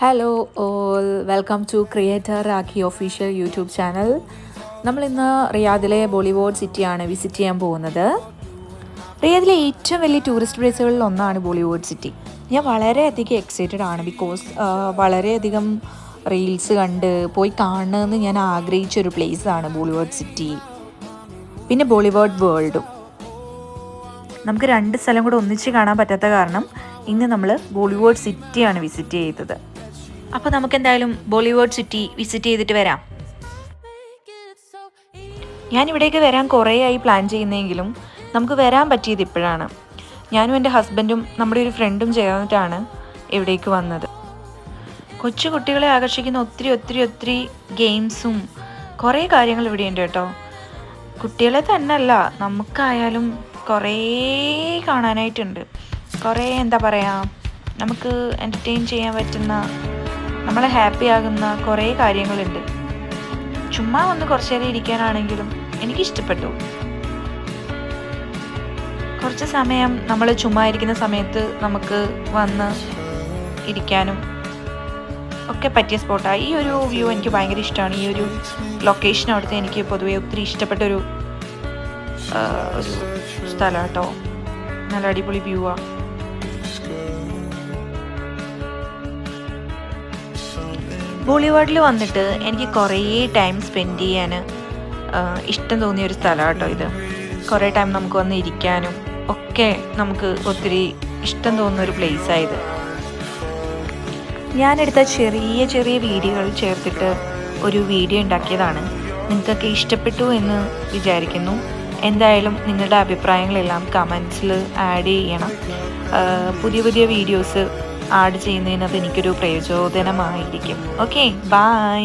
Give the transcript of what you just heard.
Hello all, welcome to creator Rakhi official YouTube channel. നമ്മളിന്ന് റിയാദിലെ ബോളിവുഡ് സിറ്റിയാണ് വിസിറ്റ് ചെയ്യാൻ പോകുന്നത്. റിയാദിലെ ഏറ്റവും വലിയ ടൂറിസ്റ്റ് പ്ലേസുകളിൽ ഒന്നാണ് ബോളിവുഡ് സിറ്റി. ഞാൻ വളരെയധികം എക്സൈറ്റഡ് ആണ് ബിക്കോസ് വളരെയധികം റീൽസ് കണ്ട് പോയി കാണണമെന്ന് ഞാൻ ആഗ്രഹിച്ചൊരു പ്ലേസാണ് ബോളിവുഡ് സിറ്റി, പിന്നെ ബോളിവുഡ് വേൾഡും. നമുക്ക് രണ്ട് സ്ഥലം കൂടെ ഒന്നിച്ച് കാണാൻ പറ്റാത്ത കാരണം ഇന്ന് നമ്മൾ ബോളിവുഡ് സിറ്റിയാണ് വിസിറ്റ് ചെയ്തത്. അപ്പോൾ നമുക്ക് എന്തായാലും ബോളിവുഡ് സിറ്റി വിസിറ്റ് ചെയ്തിട്ട് വരാം. ഞാൻ ഇവിടേക്ക് വരാൻ കുറേ ആയി പ്ലാൻ ചെയ്യുന്നെങ്കിലും നമുക്ക് വരാൻ പറ്റിയത് ഇപ്പോഴാണ്. ഞാനും എൻ്റെ ഹസ്ബൻഡും നമ്മുടെ ഒരു ഫ്രണ്ടും ചേർന്നിട്ടാണ് ഇവിടേക്ക് വന്നത്. കൊച്ചു കുട്ടികളെ ആകർഷിക്കുന്ന ഒത്തിരി ഒത്തിരി ഒത്തിരി ഗെയിംസും കുറേ കാര്യങ്ങൾ ഇവിടെയുണ്ട് കേട്ടോ. കുട്ടികളെ തന്നെയല്ല, നമുക്കായാലും കുറേ കാണാനായിട്ടുണ്ട്. കുറേ എന്താ പറയുക, നമുക്ക് എൻ്റർടൈൻ ചെയ്യാൻ പറ്റുന്ന, നമ്മളെ ഹാപ്പി ആകുന്ന കുറേ കാര്യങ്ങളുണ്ട്. ചുമ്മാ ഒന്ന് കുറച്ച് നേരം ഇരിക്കാനാണെങ്കിലും എനിക്കിഷ്ടപ്പെട്ടു. കുറച്ച് സമയം നമ്മൾ ചുമ്മാ ഇരിക്കുന്ന സമയത്ത് നമുക്ക് വന്ന് ഇരിക്കാനും ഒക്കെ പറ്റിയ സ്പോട്ടാണ്. ഈ ഒരു വ്യൂ എനിക്ക് ഭയങ്കര ഇഷ്ടമാണ്. ഈ ഒരു ലൊക്കേഷൻ അവിടുത്തെ എനിക്ക് പൊതുവേ ഒത്തിരി ഇഷ്ടപ്പെട്ടൊരു സ്ഥലം കേട്ടോ. നല്ല അടിപൊളി വ്യൂ ആണ്. ബോളിവുഡിൽ വന്നിട്ട് എനിക്ക് കുറേ ടൈം സ്പെൻഡ് ചെയ്യാൻ ഇഷ്ടം തോന്നിയൊരു സ്ഥലമാണ് കേട്ടോ ഇത്. കുറേ ടൈം നമുക്ക് വന്ന് ഇരിക്കാനും ഒക്കെ നമുക്ക് ഒത്തിരി ഇഷ്ടം തോന്നുന്നൊരു പ്ലേസായത്. ഞാനെടുത്ത ചെറിയ ചെറിയ വീഡിയോകൾ ചേർത്തിട്ട് ഒരു വീഡിയോ ഉണ്ടാക്കിയതാണ്. നിങ്ങൾക്കൊക്കെ ഇഷ്ടപ്പെട്ടു എന്ന് വിചാരിക്കുന്നു. എന്തായാലും നിങ്ങളുടെ അഭിപ്രായങ്ങളെല്ലാം കമൻസിൽ ആഡ് ചെയ്യണം. പുതിയ പുതിയ വീഡിയോസ് ആഡ് ചെയ്യുന്നതിനകത്ത് എനിക്കൊരു പ്രചോദനമായിരിക്കും. Okay, by.